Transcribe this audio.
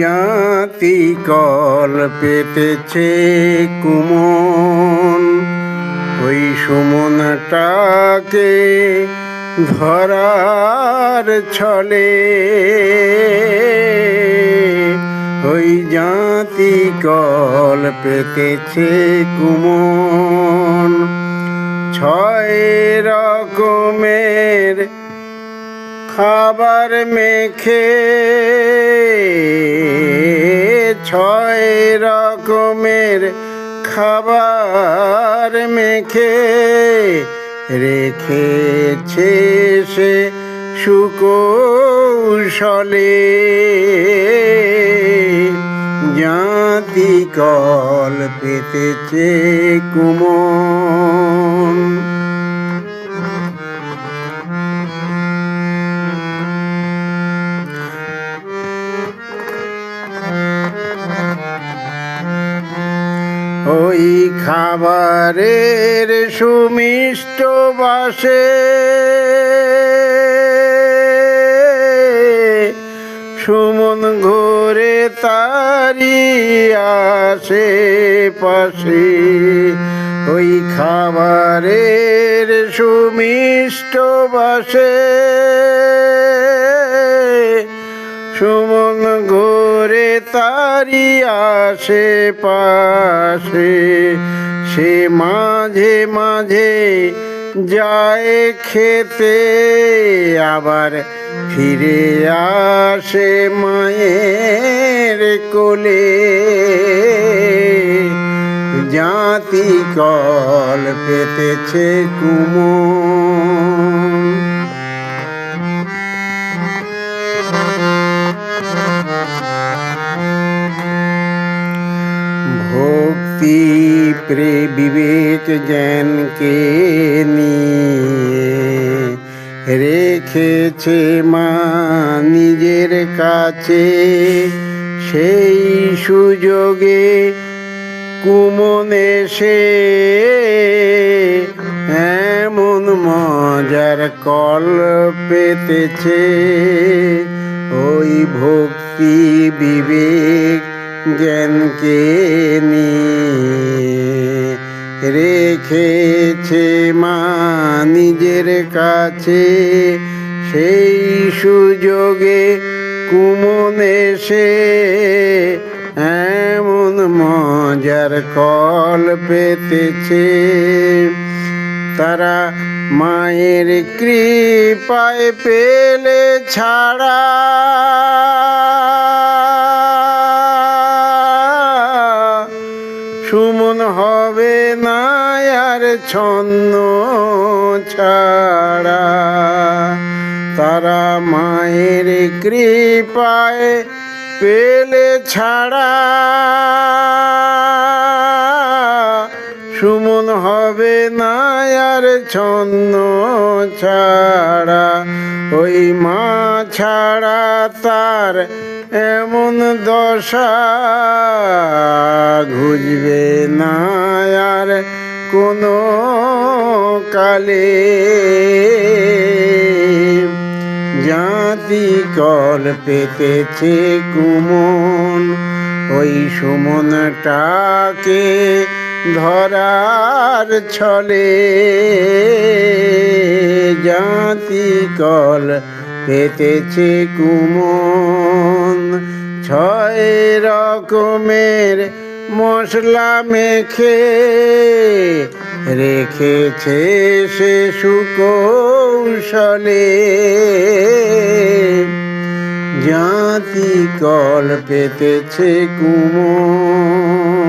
জাতি কল পেতেছে কুমন, ওই সুমনটাকে ধরার ছলে। ওই জাতি কল পেতেছে কুমন, 6 রকমের খাবার মেখে, 6 রকমের খাবার মেখে রেখেছে সে সুকৌশলে। জাতি কল পেতেছে কুমন। ওই খাবারের সুমিষ্ট বাসে সুমন ঘোরে তারি আশেপাশে। ওই খাবারের সুমিষ্ট বাসে সুমন ঘোরে তারি আশেপাশে। সে মাঝে মাঝে যায় খেতে, আবার ফিরে আসে মায়ের কোলে। জাতি কল পেতেছে কুমন। ভক্তি বিবেক জ্ঞানকে নিয়ে রেখেছে মা নিজের কাছে। সেই সুযোগে কুমন এসে এমন মজার কল পেতেছে। ওই ভক্তি বিবেক জ্ঞানকে নিয়ে রেখেছে মা নিজের কাছে। সেই সুযোগে কুমন এসে এমন মজার কল পেতেছে। তারা মায়ের কৃপায় পেলে ছাড়া সুমন হবে না আর ছন্ন ছাড়া। তারা মায়ের কৃপায় পেলে ছাড়া সুমন হবে না আর ছন্ন ছাড়া। ওই মা ছাড়া তার এমন দশা ঘুচবে না আর কোনো কালে। জাতি কল পেতেছে কুমন, ওই সুমনটাকে ধরার ছলে। জাতি কল পেতেছে কুমন, 6 রকমের মশলা মেখে রেখেছে সে সুকৌশলে। জাতি কল পেতেছে কুমন।